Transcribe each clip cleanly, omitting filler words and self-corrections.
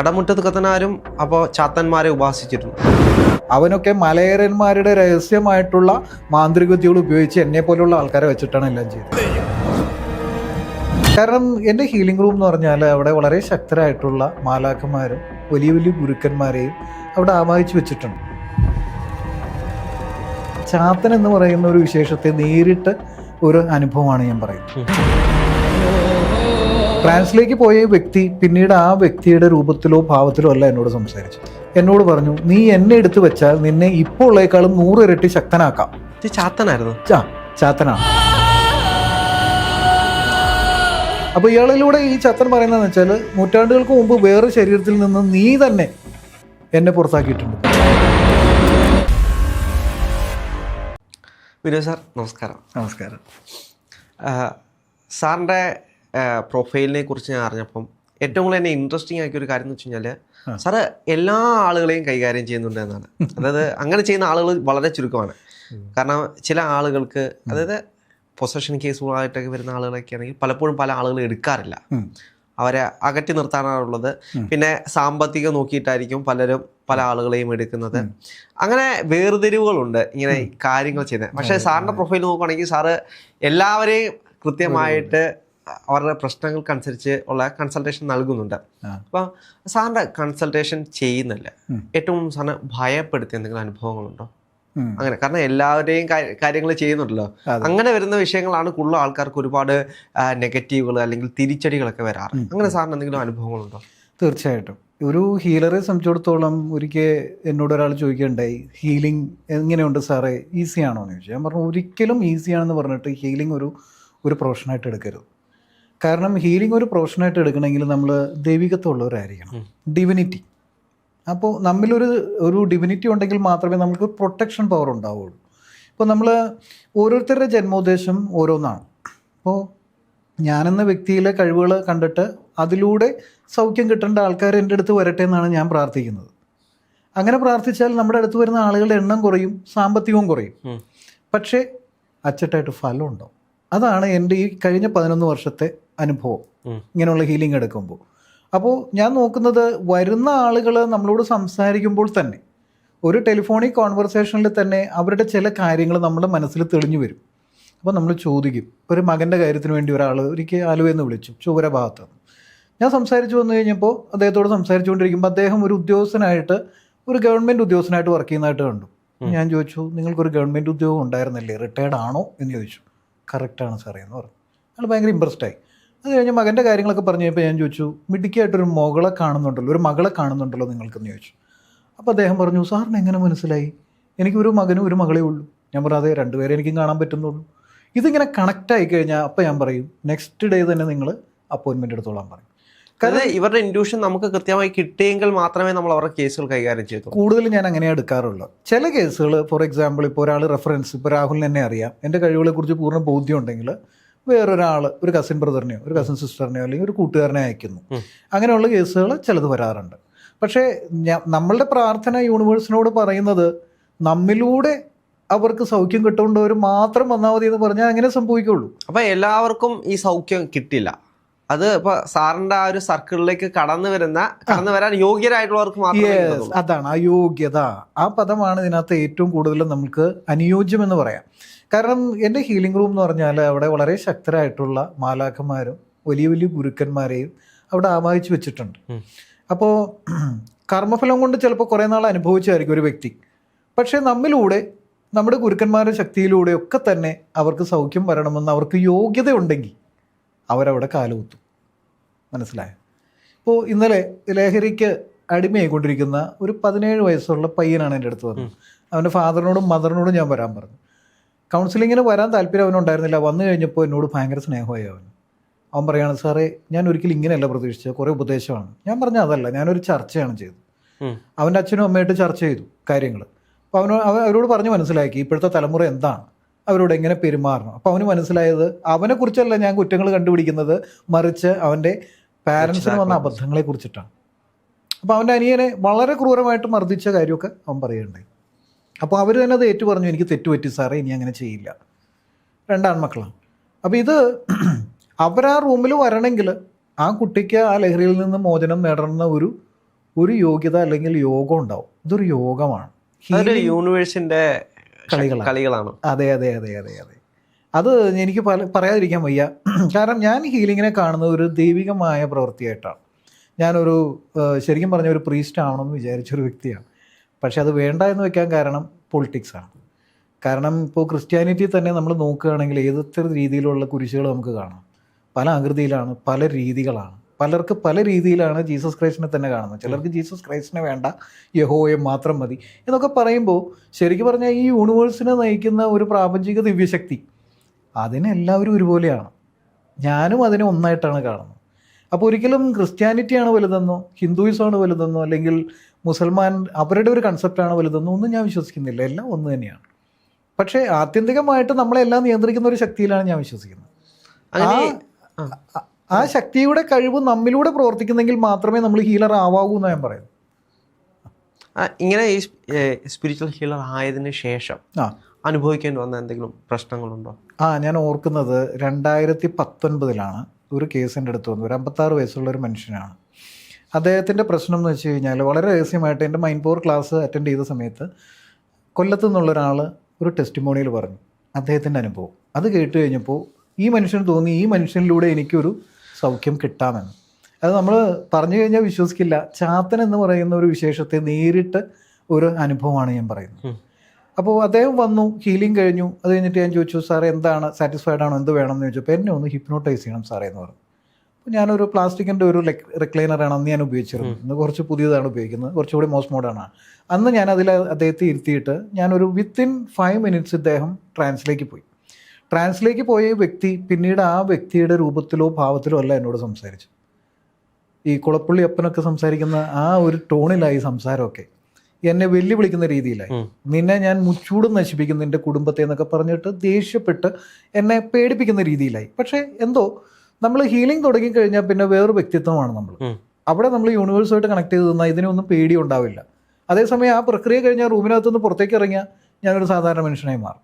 കടമുറ്റത്ത് കത്തനാരും അപ്പോൾ ചാത്തന്മാരെ ഉപാസിച്ചിരുന്നു. അവനൊക്കെ മലയരന്മാരുടെ രഹസ്യമായിട്ടുള്ള മാന്ത്രികവിദ്യകൾ ഉപയോഗിച്ച് എന്നെ പോലുള്ള ആൾക്കാരെ വെച്ചിട്ടാണ് എല്ലാം ചെയ്തത്. കാരണം എൻ്റെ ഹീലിംഗ് റൂം എന്ന് പറഞ്ഞാൽ അവിടെ വളരെ ശക്തരായിട്ടുള്ള മാലാഖമാരും വലിയ വലിയ ഗുരുക്കന്മാരെയും അവിടെ ആവാഹിച്ച് വെച്ചിട്ടുണ്ട്. ചാത്തൻ എന്ന് പറയുന്ന ഒരു വിശേഷത്തെ നേരിട്ട് ഒരു അനുഭവമാണ് ഞാൻ പറയുന്നത്. ട്രാൻസിലേക്ക് പോയ വ്യക്തി പിന്നീട് ആ വ്യക്തിയുടെ രൂപത്തിലോ ഭാവത്തിലോ അല്ല എന്നോട് സംസാരിച്ചു. എന്നോട് പറഞ്ഞു, നീ എന്നെ എടുത്തു വെച്ചാൽ നിന്നെ ഇപ്പോൾ ഉള്ളേക്കാളും 100 ഇരട്ടി ശക്തനാക്കാം. ചാത്തനായിരുന്നു. ചാത്തനാണ്. അപ്പൊ ഇയാളിലൂടെ ഈ ചാത്തൻ പറയുന്നതെന്ന് വെച്ചാൽ നൂറ്റാണ്ടുകൾക്ക് മുമ്പ് വേറെ ശരീരത്തിൽ നിന്ന് നീ തന്നെ എന്നെ പുറത്താക്കിയിട്ടുണ്ട്. വിനോദ് സാർ നമസ്കാരം. നമസ്കാരം. സാറിൻ്റെ പ്രൊഫൈലിനെ കുറിച്ച് ഞാൻ അറിഞ്ഞപ്പം ഏറ്റവും കൂടുതൽ എന്നെ ഇൻട്രസ്റ്റിംഗ് ആക്കിയ ഒരു കാര്യം എന്ന് വെച്ച് കഴിഞ്ഞാൽ സാറ് എല്ലാ ആളുകളെയും കൈകാര്യം ചെയ്യുന്നുണ്ട് എന്നാണ്. അതായത് അങ്ങനെ ചെയ്യുന്ന ആളുകൾ വളരെ ചുരുക്കമാണ്. കാരണം ചില ആളുകൾക്ക്, അതായത് പൊസഷൻ കേസുകളായിട്ടൊക്കെ വരുന്ന ആളുകളൊക്കെ ആണെങ്കിൽ പലപ്പോഴും പല ആളുകളും എടുക്കാറില്ല, അവരെ അകറ്റി നിർത്താനാണുള്ളത്. പിന്നെ സാമ്പത്തികം നോക്കിയിട്ടായിരിക്കും പലരും പല ആളുകളെയും എടുക്കുന്നത്. അങ്ങനെ വേർതിരിവുകളുണ്ട് ഇങ്ങനെ കാര്യങ്ങൾ ചെയ്യുന്നത്. പക്ഷേ സാറിൻ്റെ പ്രൊഫൈൽ നോക്കുകയാണെങ്കിൽ സാറ് എല്ലാവരെയും കൃത്യമായിട്ട് അവരുടെ പ്രശ്നങ്ങൾക്കനുസരിച്ച് ഉള്ള കൺസൾട്ടേഷൻ നൽകുന്നുണ്ട്. അപ്പോൾ സാറിൻ്റെ കൺസൾട്ടേഷൻ ചെയ്യുന്നില്ല ഏറ്റവും സാറിന് ഭയപ്പെടുത്തിയ എന്തെങ്കിലും അനുഭവങ്ങളുണ്ടോ? അങ്ങനെ, കാരണം എല്ലാവരെയും കാര്യങ്ങൾ ചെയ്യുന്നുണ്ടല്ലോ, അങ്ങനെ വരുന്ന വിഷയങ്ങളാണ് കൂടുതൽ ആൾക്കാർക്ക് ഒരുപാട് നെഗറ്റീവുകൾ അല്ലെങ്കിൽ തിരിച്ചടികളൊക്കെ വരാറ്. അങ്ങനെ സാറിന് എന്തെങ്കിലും അനുഭവങ്ങളുണ്ടോ? തീർച്ചയായിട്ടും. ഒരു ഹീലറെ സംബന്ധിച്ചിടത്തോളം ഒരിക്കൽ എന്നോട് ഒരാൾ ചോദിക്കുകയുണ്ടായി, ഹീലിംഗ് എങ്ങനെയുണ്ട് സാറേ, ഈസി ആണോ എന്ന് ചോദിച്ചു. ഞാൻ പറഞ്ഞു, ഒരിക്കലും ഈസിയാണെന്ന് പറഞ്ഞിട്ട് ഹീലിംഗ് ഒരു പ്രൊഫഷനായിട്ട് എടുക്കരുത്. കാരണം ഹീലിംഗ് ഒരു പ്രൊഫഷനായിട്ട് എടുക്കണമെങ്കിൽ നമ്മൾ ദൈവികത്വമുള്ളവരായിരിക്കണം, ഡിവിനിറ്റി. അപ്പോൾ നമ്മിലൊരു ഡിവിനിറ്റി ഉണ്ടെങ്കിൽ മാത്രമേ നമുക്ക് പ്രൊട്ടക്ഷൻ പവർ ഉണ്ടാവുള്ളൂ. ഇപ്പോൾ നമ്മൾ ഓരോരുത്തരുടെ ജന്മോദ്ദേശം ഓരോന്നാണ്. അപ്പോൾ ഞാനെന്ന വ്യക്തിയിലെ കഴിവുകൾ കണ്ടിട്ട് അതിലൂടെ സൗഖ്യം കിട്ടേണ്ട ആൾക്കാർ എൻ്റെ അടുത്ത് വരട്ടെ എന്നാണ് ഞാൻ പ്രാർത്ഥിക്കുന്നത്. അങ്ങനെ പ്രാർത്ഥിച്ചാൽ നമ്മുടെ അടുത്ത് വരുന്ന ആളുകളുടെ എണ്ണം കുറയും, സാമ്പത്തികവും കുറയും, പക്ഷേ അച്ചട്ടായിട്ട് ഫലം ഉണ്ടാവും. അതാണ് എൻ്റെ ഈ കഴിഞ്ഞ 11 വർഷത്തെ അനുഭവം ഇങ്ങനെയുള്ള ഹീലിംഗ് എടുക്കുമ്പോൾ. അപ്പോൾ ഞാൻ നോക്കുന്നത്, വരുന്ന ആളുകൾ നമ്മളോട് സംസാരിക്കുമ്പോൾ തന്നെ ഒരു ടെലിഫോണിക് കോൺവെർസേഷനിൽ തന്നെ അവരുടെ ചില കാര്യങ്ങൾ നമ്മുടെ മനസ്സിൽ തെളിഞ്ഞു വരും. അപ്പോൾ നമ്മൾ ചോദിക്കും. ഒരു മകൻ്റെ കാര്യത്തിന് വേണ്ടി ഒരാൾ ഒരിക്കൽ ആലുവയെന്ന് വിളിച്ചു, ചുവര ഭാഗത്ത്. ഞാൻ സംസാരിച്ചു വന്നു കഴിഞ്ഞപ്പോൾ അദ്ദേഹത്തോട് സംസാരിച്ചുകൊണ്ടിരിക്കുമ്പോൾ അദ്ദേഹം ഒരു ഉദ്യോഗസ്ഥനായിട്ട്, ഒരു ഗവൺമെൻറ് ഉദ്യോഗസ്ഥനായിട്ട് വർക്ക് ചെയ്യുന്നതായിട്ട് കണ്ടു. ഞാൻ ചോദിച്ചു, നിങ്ങൾക്കൊരു ഗവൺമെൻറ് ഉദ്യോഗം ഉണ്ടായിരുന്നില്ലേ, റിട്ടയർഡ് ആണോ എന്ന് ചോദിച്ചു. കറക്റ്റാണ് സാറേ എന്ന് പറഞ്ഞു. അയാൾ ഭയങ്കര ഇമ്പ്രസ്ഡായി. അത് കഴിഞ്ഞ് മകൻ്റെ കാര്യങ്ങളൊക്കെ പറഞ്ഞു കഴിഞ്ഞപ്പോൾ ഞാൻ ചോദിച്ചു, മിടുക്കിയായിട്ടൊരു മകളെ കാണുന്നുണ്ടല്ലോ നിങ്ങൾക്കെന്ന് ചോദിച്ചു. അപ്പോൾ അദ്ദേഹം പറഞ്ഞു, സാറിന് എങ്ങനെ മനസ്സിലായി? എനിക്കൊരു മകനും ഒരു മകളേ ഉള്ളൂ. ഞാൻ പറഞ്ഞു, അതെ, 2 പേരെ എനിക്കും കാണാൻ പറ്റുന്നുള്ളൂ. ഇതിങ്ങനെ കണക്റ്റ് ആയി കഴിഞ്ഞാൽ അപ്പോൾ ഞാൻ പറയും, നെക്സ്റ്റ് ഡേ തന്നെ നിങ്ങൾ അപ്പോയിൻമെൻ്റ് എടുത്തോളാൻ പറയും. കാരണം ഇവരുടെ ഇൻഡ്യൂഷൻ നമുക്ക് കൃത്യമായി കിട്ടിയെങ്കിൽ മാത്രമേ നമ്മൾ അവരുടെ കേസുകൾ കൈകാര്യം ചെയ്തു. കൂടുതൽ ഞാൻ അങ്ങനെയാണ് എടുക്കാറുള്ളത്. ചില കേസുകൾ, ഫോർ എക്സാമ്പിൾ, ഇപ്പോൾ ഒരാൾ റെഫറൻസ്, ഇപ്പോൾ രാഹുലിന് തന്നെ അറിയാം, എൻ്റെ കഴിവുകളെക്കുറിച്ച് പൂർണ്ണ ബോധ്യം ഉണ്ടെങ്കിൽ വേറൊരാൾ, ഒരു കസിൻ ബ്രദറിനെയോ ഒരു കസിൻ സിസ്റ്ററിനെയോ അല്ലെങ്കിൽ ഒരു കൂട്ടുകാരനെ അയക്കുന്നു. അങ്ങനെയുള്ള കേസുകൾ ചിലത് വരാറുണ്ട്. പക്ഷേ നമ്മളുടെ പ്രാർത്ഥന യൂണിവേഴ്സിനോട് പറയുന്നത്, നമ്മിലൂടെ അവർക്ക് സൗഖ്യം കിട്ടുകൊണ്ടവർ മാത്രം വന്നാൽ മതി എന്ന് പറഞ്ഞാൽ അങ്ങനെ സംഭവിക്കുള്ളൂ. അപ്പം എല്ലാവർക്കും ഈ സൗഖ്യം കിട്ടില്ല. അത് ഇപ്പോൾ സാറിൻ്റെ ആ ഒരു സർക്കിളിലേക്ക് കടന്നു വരാൻ യോഗ്യരായിട്ടുള്ളവർക്ക് മാത്രമേ. അതാണ് ആ യോഗ്യത. ആ പദമാണ് ഇതിനകത്ത് ഏറ്റവും കൂടുതൽ നമുക്ക് അനുയോജ്യം എന്ന് പറയാം. കാരണം എൻ്റെ ഹീലിംഗ് റൂം എന്ന് പറഞ്ഞാൽ അവിടെ വളരെ ശക്തരായിട്ടുള്ള മാലാഖമാരും വലിയ വലിയ ഗുരുക്കന്മാരെയും അവിടെ ആവാഹിച്ച് വെച്ചിട്ടുണ്ട്. അപ്പോൾ കർമ്മഫലം കൊണ്ട് ചിലപ്പോൾ കുറേ നാൾ അനുഭവിച്ചായിരിക്കും ഒരു വ്യക്തി. പക്ഷേ നമ്മിലൂടെ, നമ്മുടെ ഗുരുക്കന്മാരുടെ ശക്തിയിലൂടെ ഒക്കെ തന്നെ അവർക്ക് സൗഖ്യം വരണമെന്ന് അവർക്ക് യോഗ്യത ഉണ്ടെങ്കിൽ അവരവിടെ കാലുകുത്തും. മനസ്സിലായോ? ഇപ്പോൾ ഇന്നലെ ലഹരിക്ക് അടിമയായിക്കൊണ്ടിരിക്കുന്ന ഒരു 17 വയസ്സുള്ള പയ്യനാണ് എൻ്റെ അടുത്ത് വന്നത്. അവൻ്റെ ഫാദറിനോടും മദറിനോടും ഞാൻ വരാൻ പറഞ്ഞു. കൗൺസിലിങ്ങിന് വരാൻ താല്പര്യം അവനുണ്ടായിരുന്നില്ല. വന്നു കഴിഞ്ഞപ്പോൾ എന്നോട് ഭയങ്കര സ്നേഹമായി അവൻ പറയുകയാണ്, സാറേ ഞാൻ ഒരിക്കലും ഇങ്ങനെയല്ല പ്രതീക്ഷിച്ചത്, കുറേ ഉപദേശമാണ്. ഞാൻ പറഞ്ഞ അതല്ല, ഞാനൊരു ചർച്ചയാണ് ചെയ്തത്. അവൻ്റെ അച്ഛനും അമ്മയായിട്ട് ചർച്ച ചെയ്തു കാര്യങ്ങൾ. അപ്പോൾ അവരോട് പറഞ്ഞ് മനസ്സിലാക്കി ഇപ്പോഴത്തെ തലമുറ എന്താണ്, അവരോട് എങ്ങനെ പെരുമാറണം. അപ്പോൾ അവന് മനസ്സിലായത്, അവനെക്കുറിച്ചല്ല ഞാൻ കുറ്റങ്ങൾ കണ്ടുപിടിക്കുന്നത്, മറിച്ച് അവൻ്റെ പാരൻസിന് വന്ന അബദ്ധങ്ങളെ കുറിച്ചിട്ടാണ്. അപ്പോൾ അവൻ്റെ അനിയനെ വളരെ ക്രൂരമായിട്ട് മർദ്ദിച്ച കാര്യമൊക്കെ അവൻ പറയുകയുണ്ടായി. അപ്പോൾ അവർ തന്നെ അത് ഏറ്റു പറഞ്ഞു, എനിക്ക് തെറ്റുപറ്റി സാറേ, ഇനി അങ്ങനെ ചെയ്യില്ല. 2 ആൺമക്കളാണ്. അപ്പോൾ ഇത് അവരാ റൂമിൽ വരണമെങ്കിൽ ആ കുട്ടിക്ക് ആ ലഹരിയിൽ നിന്ന് മോചനം നേടണമെന്ന ഒരു യോഗ്യത അല്ലെങ്കിൽ യോഗം ഉണ്ടാവും. ഇതൊരു യോഗമാണ്. അതൊരു യൂണിവേഴ്സിന്റെ കളികളാണ്. അതെ അതെ അതെ അതെ അതെ. അത് എനിക്ക് പറയാതിരിക്കാൻ വയ്യ. കാരണം ഞാൻ ഹീലിങ്ങിനെ കാണുന്നത് ഒരു ദൈവികമായ പ്രവൃത്തിയായിട്ടാണ്. ഞാനൊരു ശരിക്കും പറഞ്ഞ ഒരു പ്രീസ്റ്റ് ആവണമെന്ന് വിചാരിച്ചൊരു വ്യക്തിയാണ്. പക്ഷെ അത് വേണ്ട എന്ന് വെക്കാൻ കാരണം പൊളിറ്റിക്സാണ്. കാരണം ഇപ്പോൾ ക്രിസ്ത്യാനിറ്റി തന്നെ നമ്മൾ നോക്കുകയാണെങ്കിൽ ഏതൊക്കെ രീതിയിലുള്ള കുരിശുകൾ നമുക്ക് കാണാം. പല ആകൃതിയിലാണ്, പല രീതികളാണ്. പലർക്ക് പല രീതിയിലാണ് ജീസസ് ക്രൈസ്റ്റിനെ തന്നെ കാണുന്നത്. ചിലർക്ക് ജീസസ് ക്രൈസ്റ്റിനെ വേണ്ട, യഹോവയെ മാത്രം മതി എന്നൊക്കെ പറയുമ്പോൾ ശരിക്കും പറഞ്ഞാൽ ഈ യൂണിവേഴ്സിനെ നയിക്കുന്ന ഒരു പ്രാപഞ്ചിക ദിവ്യശക്തി, അതിനെല്ലാവരും ഒരുപോലെയാണ്. ഞാനും അതിനെ ഒന്നായിട്ടാണ് കാണുന്നത്. അപ്പോൾ ഒരിക്കലും ക്രിസ്ത്യാനിറ്റിയാണ് വലുതെന്നോ ഹിന്ദുയിസമാണ് വലുതെന്നോ അല്ലെങ്കിൽ മുസൽമാൻ അവരുടെ ഒരു കൺസെപ്റ്റാണ് വലുതെന്നോ ഒന്നും ഞാൻ വിശ്വസിക്കുന്നില്ല. എല്ലാം ഒന്ന് തന്നെയാണ്. പക്ഷേ ആത്യന്തികമായിട്ട് നമ്മളെല്ലാം നിയന്ത്രിക്കുന്ന ഒരു ശക്തിയിലാണ് ഞാൻ വിശ്വസിക്കുന്നത്. ആ ശക്തിയുടെ കഴിവ് നമ്മിലൂടെ പ്രവർത്തിക്കുന്നെങ്കിൽ മാത്രമേ നമ്മൾ ഹീലർ ആവാവൂ എന്ന് ഞാൻ പറയുന്നു. ഇങ്ങനെ ഈ സ്പിരിച്വൽ ഹീലർ ആയതിനു ശേഷം അനുഭവിക്കേണ്ടി വന്ന എന്തെങ്കിലും പ്രശ്നങ്ങളുണ്ടോ? ഞാൻ ഓർക്കുന്നത് 2019 ഒരു കേസ് എൻ്റെ അടുത്ത് വന്നു. ഒരു 56 വയസ്സുള്ള ഒരു മനുഷ്യനാണ്. അദ്ദേഹത്തിൻ്റെ പ്രശ്നം എന്ന് വെച്ച് കഴിഞ്ഞാൽ വളരെ രഹസ്യമായിട്ട് എൻ്റെ മൈൻഡ് പവർ ക്ലാസ് അറ്റൻഡ് ചെയ്ത സമയത്ത് കൊല്ലത്തു നിന്നുള്ളൊരാൾ ഒരു ടെസ്റ്റിമോണിയിൽ പറഞ്ഞു അദ്ദേഹത്തിൻ്റെ അനുഭവം. അത് കേട്ട് കഴിഞ്ഞപ്പോൾ ഈ മനുഷ്യന് തോന്നി ഈ മനുഷ്യനിലൂടെ എനിക്കൊരു സൗഖ്യം കിട്ടാമെന്ന്. അത് നമ്മൾ പറഞ്ഞു കഴിഞ്ഞാൽ വിശ്വസിക്കില്ല. ചാത്തൻ എന്ന് പറയുന്ന ഒരു വിശേഷത്തെ നേരിട്ട് ഒരു അനുഭവമാണ് ഞാൻ പറയുന്നത്. അപ്പോൾ അദ്ദേഹം വന്നു, ഹീലിംഗ് കഴിഞ്ഞു. അത് കഴിഞ്ഞിട്ട് ഞാൻ ചോദിച്ചു, സാറേ എന്താണ്, സാറ്റിസ്ഫൈഡ് ആണോ, എന്ത് വേണം എന്ന് ചോദിച്ചപ്പോൾ എന്നെ ഒന്ന് ഹിപ്നോട്ടൈസ് ചെയ്യണം സാറേ എന്ന് പറഞ്ഞു. അപ്പോൾ ഞാനൊരു പ്ലാസ്റ്റിക്കിൻ്റെ ഒരു റിക്ലൈനറാണ് അന്ന് ഞാൻ ഉപയോഗിച്ചിരുന്നത്. ഇന്ന് കുറച്ച് പുതിയതാണ് ഉപയോഗിക്കുന്നത്, കുറച്ചുകൂടി മോസ്റ്റ് മോഡാണ്. അന്ന് ഞാൻ അതിൽ അദ്ദേഹത്തെ ഇരുത്തിയിട്ട് ഞാനൊരു വിത്തിൻ 5 minutes ഇദ്ദേഹം ട്രാൻസിലേക്ക് പോയ വ്യക്തി പിന്നീട് ആ വ്യക്തിയുടെ രൂപത്തിലോ ഭാവത്തിലോ അല്ല എന്നോട് സംസാരിച്ചു. ഈ കുളപ്പള്ളി അപ്പനൊക്കെ സംസാരിക്കുന്ന ആ ഒരു ടോണിലായി സംസാരമൊക്കെ. എന്നെ വെല്ലുവിളിക്കുന്ന രീതിയിലായി. നിന്നെ ഞാൻ മുച്ചൂട് നശിപ്പിക്കും നിൻ്റെ കുടുംബത്തെ എന്നൊക്കെ പറഞ്ഞിട്ട് ദേഷ്യപ്പെട്ട് എന്നെ പേടിപ്പിക്കുന്ന രീതിയിലായി. പക്ഷേ എന്തോ നമ്മൾ ഹീലിംഗ് തുടങ്ങിക്കഴിഞ്ഞാൽ പിന്നെ വേറൊരു വ്യക്തിത്വമാണ് നമ്മൾ. അവിടെ നമ്മൾ യൂണിവേഴ്സുമായിട്ട് കണക്ട് ചെയ്ത് തന്നാൽ ഇതിനൊന്നും പേടി ഉണ്ടാവില്ല. അതേസമയം ആ പ്രക്രിയ കഴിഞ്ഞാൽ റൂമിനകത്തുനിന്ന് പുറത്തേക്ക് ഇറങ്ങിയാൽ ഞാനൊരു സാധാരണ മനുഷ്യനായി മാറും.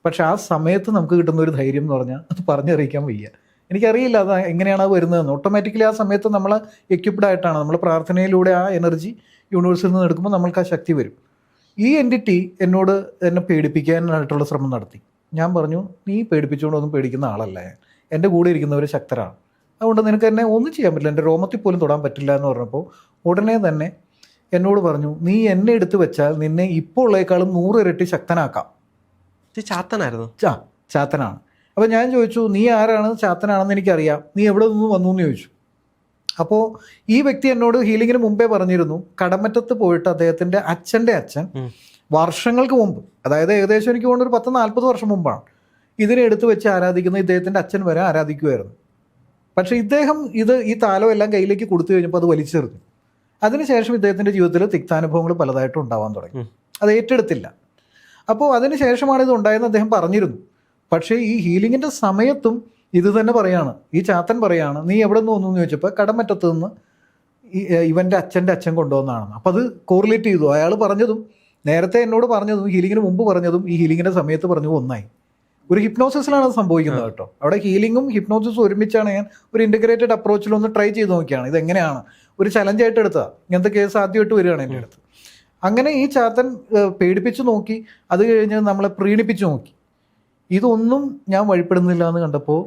പക്ഷെ ആ സമയത്ത് നമുക്ക് കിട്ടുന്ന ഒരു ധൈര്യം എന്ന് പറഞ്ഞാൽ അത് പറഞ്ഞറിയിക്കാൻ വയ്യ. എനിക്കറിയില്ല അത് എങ്ങനെയാണ് അത് വരുന്നതെന്ന്. ഓട്ടോമാറ്റിക്കലി ആ സമയത്ത് നമ്മൾ എക്യുപ്ഡ് ആയിട്ടാണ്. നമ്മൾ പ്രാർത്ഥനയിലൂടെ ആ എനർജി യൂണിവേഴ്സിൽ നിന്ന് എടുക്കുമ്പോൾ നമ്മൾക്ക് ആ ശക്തി വരും. ഈ എൻറ്റിറ്റി എന്നെ പേടിപ്പിക്കാനായിട്ടുള്ള ശ്രമം നടത്തി. ഞാൻ പറഞ്ഞു, നീ പേടിപ്പിച്ചുകൊണ്ടൊന്നും പേടിക്കുന്ന ആളല്ല ഞാൻ. എൻ്റെ കൂടെ ഇരിക്കുന്നവർ ശക്തരാണ്. അതുകൊണ്ട് നിനക്ക് എന്നെ ഒന്നും ചെയ്യാൻ പറ്റില്ല, എൻ്റെ രോമത്തിൽ പോലും തൊടാൻ പറ്റില്ല എന്ന് പറഞ്ഞപ്പോൾ ഉടനെ തന്നെ എന്നോട് പറഞ്ഞു, നീ എന്നെ എടുത്തു വെച്ചാൽ നിന്നെ ഇപ്പോൾ ഉള്ളേക്കാളും 100 ഇരട്ടി ശക്തനാക്കാം. ചാത്തനായിരുന്നു? ചാത്തനാണ്. അപ്പോൾ ഞാൻ ചോദിച്ചു, നീ ആരാണ്? ചാത്തനാണെന്ന് എനിക്കറിയാം, നീ എവിടെ നിന്ന് വന്നു എന്ന് ചോദിച്ചു. അപ്പോൾ ഈ വ്യക്തി എന്നോട് ഹീലിങ്ങിന് മുമ്പേ പറഞ്ഞിരുന്നു, കടമറ്റത്ത് പോയിട്ട് അദ്ദേഹത്തിൻ്റെ അച്ഛൻ്റെ അച്ഛൻ വർഷങ്ങൾക്ക് മുമ്പ്, അതായത് ഏകദേശം എനിക്ക് തോന്നുന്നു ഒരു 10-40 വർഷം മുമ്പാണ്, ഇതിനെ എടുത്തു വെച്ച് ആരാധിക്കുന്ന ഇദ്ദേഹത്തിൻ്റെ അച്ഛൻ വരെ ആരാധിക്കുമായിരുന്നു. പക്ഷേ ഇദ്ദേഹം ഈ താലം എല്ലാം കയ്യിലേക്ക് കൊടുത്തു കഴിഞ്ഞപ്പോൾ അത് വലിച്ചെറിഞ്ഞു. അതിനുശേഷം ഇദ്ദേഹത്തിൻ്റെ ജീവിതത്തിൽ തിക്താനുഭവങ്ങൾ പലതായിട്ടും ഉണ്ടാവാൻ തുടങ്ങി. അത് ഏറ്റെടുത്തില്ല. അപ്പോൾ അതിനുശേഷമാണ് ഇത് ഉണ്ടായെന്ന് അദ്ദേഹം പറഞ്ഞിരുന്നു. പക്ഷേ ഈ ഹീലിങ്ങിൻ്റെ സമയത്തും ഇത് തന്നെ പറയാണ്, ഈ ചാത്തൻ പറയാണ്, നീ എവിടെ നിന്ന് വന്നു എന്ന് ചോദിച്ചപ്പോൾ കടമറ്റത്ത് നിന്ന് ഇവൻ്റെ അച്ഛൻ്റെ അച്ഛൻ കൊണ്ടുവന്നാണെന്ന്. അപ്പോൾ അത് കോറിലേറ്റ് ചെയ്തു. അയാൾ പറഞ്ഞതും നേരത്തെ എന്നോട് പറഞ്ഞതും ഹീലിങ്ങിന് മുമ്പ് പറഞ്ഞതും ഈ ഹീലിങ്ങിൻ്റെ സമയത്ത് പറഞ്ഞതും ഒന്നായി. ഒരു ഹിപ്നോസിസിലാണ് അത് സംഭവിക്കുന്നത് കേട്ടോ. അവിടെ ഹീലിങ്ങും ഹിപ്നോസിസും ഒരുമിച്ചാണ്. ഞാൻ ഒരു ഇൻ്റഗ്രേറ്റഡ് അപ്രോച്ചിലൊന്ന് ട്രൈ ചെയ്ത് നോക്കിയാണ് ഇതെങ്ങനെയാണ്. ഒരു ചലഞ്ചായിട്ട് എടുത്തതാണ്. ഇങ്ങനത്തെ കേസ് ആദ്യമായിട്ട് വരികയാണ് എൻ്റെ അടുത്ത്. അങ്ങനെ ഈ ചാത്തൻ പേടിപ്പിച്ച് നോക്കി, അത് കഴിഞ്ഞ് നമ്മളെ പ്രീണിപ്പിച്ച് നോക്കി. ഇതൊന്നും ഞാൻ വഴിപ്പെടുന്നില്ല എന്ന് കണ്ടപ്പോൾ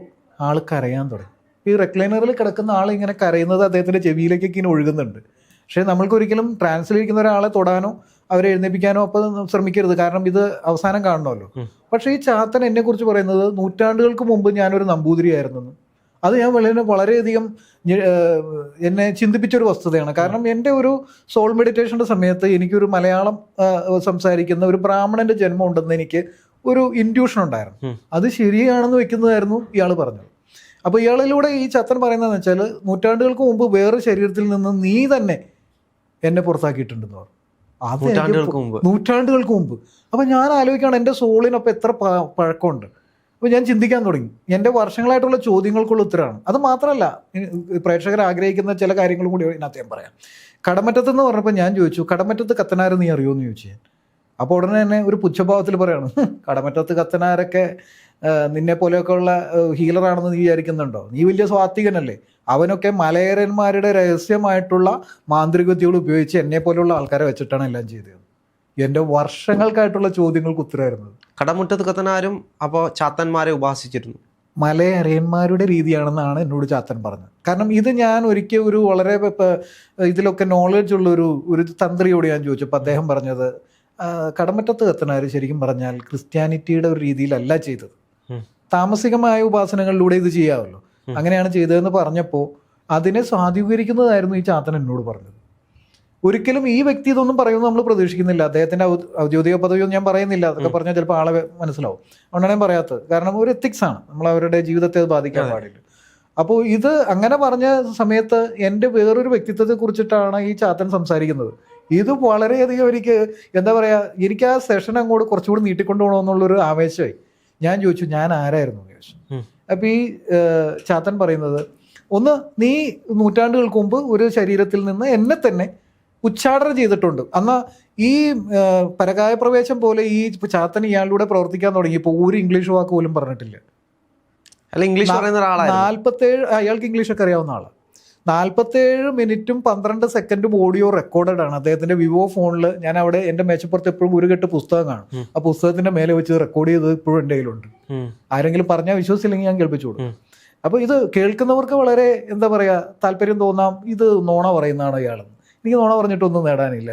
ആൾ കരയാൻ തുടങ്ങി. ഈ റെക്ലൈനറിൽ കിടക്കുന്ന ആൾ ഇങ്ങനെ കരയുന്നത് അദ്ദേഹത്തിൻ്റെ ചെവിയിലേക്കൊക്കെ ഇങ്ങനെ ഒഴുകുന്നുണ്ട്. പക്ഷേ നമ്മൾക്കൊരിക്കലും ട്രാൻസിലിരിക്കുന്ന ഒരാളെ തൊടാനോ അവരെ എഴുന്നേൽപ്പിക്കാനോ അപ്പം ശ്രമിക്കരുത്, കാരണം ഇത് അവസാനം കാണണമല്ലോ. പക്ഷേ ഈ ചാത്തൻ എന്നെക്കുറിച്ച് പറയുന്നത് നൂറ്റാണ്ടുകൾക്ക് മുമ്പ് ഞാനൊരു നമ്പൂതിരിയായിരുന്നെന്ന്. അത് ഞാൻ വളരെയധികം എന്നെ ചിന്തിപ്പിച്ചൊരു വസ്തുതയാണ്. കാരണം എൻ്റെ ഒരു സോൾ മെഡിറ്റേഷൻ്റെ സമയത്ത് എനിക്കൊരു മലയാളം സംസാരിക്കുന്ന ഒരു ബ്രാഹ്മണൻ്റെ ജന്മം ഉണ്ടെന്ന് എനിക്ക് ഒരു ഇൻഡ്യൂഷൻ ഉണ്ടായിരുന്നു. അത് ശരിയാണെന്ന് വെക്കുന്നതായിരുന്നു ഇയാൾ പറഞ്ഞത്. അപ്പോൾ ഇയാളിലൂടെ ഈ ചത്തൻ പറയുന്നതെന്ന് വെച്ചാൽ, നൂറ്റാണ്ടുകൾക്ക് മുമ്പ് വേറെ ശരീരത്തിൽ നിന്ന് നീ തന്നെ എന്നെ പുറത്താക്കിയിട്ടുണ്ടെന്ന് പറഞ്ഞു. അത് നൂറ്റാണ്ടുകൾക്ക് മുമ്പ്. അപ്പം ഞാൻ ആലോചിക്കുകയാണ്, എൻ്റെ സോളിനൊപ്പം എത്ര പഴക്കമുണ്ട്. അപ്പോൾ ഞാൻ ചിന്തിക്കാൻ തുടങ്ങി. എൻ്റെ വർഷങ്ങളായിട്ടുള്ള ചോദ്യങ്ങൾക്കുള്ള ഉത്തരമാണ്. അത് മാത്രമല്ല, പ്രേക്ഷകർ ആഗ്രഹിക്കുന്ന ചില കാര്യങ്ങളും കൂടി ഇതിനകത്ത് ഞാൻ പറയാം. കടമറ്റത്തെന്ന് പറഞ്ഞപ്പോൾ ഞാൻ ചോദിച്ചു, കടമറ്റത്ത് കത്തനാർ നീ അറിയുമോ എന്ന് ചോദിച്ചു ഞാൻ. അപ്പോൾ ഉടനെ തന്നെ ഒരു പുച്ഛഭാവത്തിൽ പറയാണ്, കടമറ്റത്ത് കത്തനാരൊക്കെ നിന്നെ പോലെയൊക്കെ ഉള്ള ഹീലറാണെന്ന് നീ വിചാരിക്കുന്നുണ്ടോ? നീ വലിയ സ്വാത്വികനല്ലേ? അവനൊക്കെ മലയരന്മാരുടെ രഹസ്യമായിട്ടുള്ള മാന്ത്രിക വിദ്യകൾ ഉപയോഗിച്ച് എന്നെ പോലെയുള്ള ആൾക്കാരെ വെച്ചിട്ടാണ് എല്ലാം ചെയ്തത്. എൻ്റെ വർഷങ്ങൾക്കായിട്ടുള്ള ചോദ്യങ്ങൾക്ക് ഉത്തരമായിരുന്നത്. കടമുറ്റത്ത് കത്തനാരും അപ്പോൾ ചാത്തന്മാരെ ഉപാസിച്ചിരുന്നു. മലയറിയന്മാരുടെ രീതിയാണെന്നാണ് എന്നോട് ചാത്തൻ പറഞ്ഞത്. കാരണം ഇത് ഞാൻ ഒരിക്കൽ ഒരു വളരെ ഇതിലൊക്കെ നോളജ് ഉള്ള ഒരു തന്ത്രിയോട് ഞാൻ ചോദിച്ചപ്പോൾ അദ്ദേഹം പറഞ്ഞത് കടമറ്റത്ത് കത്തനാർ ശരിക്കും പറഞ്ഞാൽ ക്രിസ്ത്യാനിറ്റിയുടെ ഒരു രീതിയിലല്ല ചെയ്തത്, താമസികമായ ഉപാസനകളിലൂടെ ഇത് ചെയ്യാമല്ലോ, അങ്ങനെയാണ് ചെയ്തതെന്ന് പറഞ്ഞപ്പോൾ അതിനെ സ്വാധീകരിക്കുന്നതായിരുന്നു ഈ ചാത്തൻ എന്നോട് പറഞ്ഞത്. ഒരിക്കലും ഈ വ്യക്തി ഇതൊന്നും പറയുമെന്ന് നമ്മൾ പ്രതീക്ഷിക്കുന്നില്ല. അദ്ദേഹത്തിൻ്റെ ഔദ്യോഗിക പദവിയൊന്നും ഞാൻ പറയുന്നില്ല, അതൊക്കെ പറഞ്ഞാൽ ചിലപ്പോൾ ആളെ മനസ്സിലാവും. അതുകൊണ്ടാണ് ഞാൻ പറയാത്തത്. കാരണം ഒരു എത്തിക്സ് ആണ്, നമ്മൾ അവരുടെ ജീവിതത്തെ അത് ബാധിക്കാൻ പാടില്ല. അപ്പോൾ ഇത് അങ്ങനെ പറഞ്ഞ സമയത്ത് എൻ്റെ വേറൊരു വ്യക്തിത്വത്തെ കുറിച്ചിട്ടാണ് ഈ ചാത്തൻ സംസാരിക്കുന്നത്. ഇത് വളരെയധികം എനിക്ക് എന്താ പറയുക, എനിക്ക് ആ സെഷൻ അങ്ങോട്ട് കുറച്ചുകൂടി നീട്ടിക്കൊണ്ടു പോകണമെന്നുള്ളൊരു ആവേശമായി. ഞാൻ ചോദിച്ചു ഞാൻ ആരായിരുന്നു എന്ന് ചോദിച്ചു. അപ്പോൾ ഈ ചാത്തൻ പറയുന്നത്, ഒന്ന്, നീ നൂറ്റാണ്ടുകൾക്ക് മുമ്പ് ഒരു ശരീരത്തിൽ നിന്ന് എന്നെ തന്നെ ഉച്ചാടനം ചെയ്തിട്ടുണ്ട്. എന്നാൽ ഈ പരകായ പ്രവേശം പോലെ ഈ ചാത്തൻ ഇയാളിലൂടെ പ്രവർത്തിക്കാൻ തുടങ്ങിയപ്പോൾ ഒരു ഇംഗ്ലീഷ് വാക്ക് പോലും പറഞ്ഞിട്ടില്ല. അല്ല, ഇംഗ്ലീഷ് പറയുന്ന ഒരാളായിരുന്നു. 47, അയാൾക്ക് ഇംഗ്ലീഷൊക്കെ അറിയാവുന്ന ആളാണ്. 47 മിനിറ്റും 12 സെക്കൻഡും ഓഡിയോ റെക്കോർഡഡ് ആണ്. അദ്ദേഹത്തിന്റെ വിവോ ഫോണിൽ ഞാൻ അവിടെ എൻ്റെ മേശപ്പുറത്ത് എപ്പോഴും ഒരു കെട്ട് പുസ്തകം കാണും. ആ പുസ്തകത്തിന്റെ മേലെ വെച്ച് റെക്കോർഡ് ചെയ്തത് ഇപ്പോഴും എൻ്റെ കയ്യിലുണ്ട്. ആരെങ്കിലും പറഞ്ഞാൽ വിശ്വസിച്ചില്ലെങ്കിൽ ഞാൻ കേൾപ്പിച്ചു കൊടുക്കും. അപ്പോൾ ഇത് കേൾക്കുന്നവർക്ക് വളരെ എന്താ പറയുക താല്പര്യം തോന്നാം, ഇത് നോണ പറയുന്നതാണോ ഇയാളെന്ന്. എനിക്ക് നോണ പറഞ്ഞിട്ടൊന്നും നേടാനില്ല.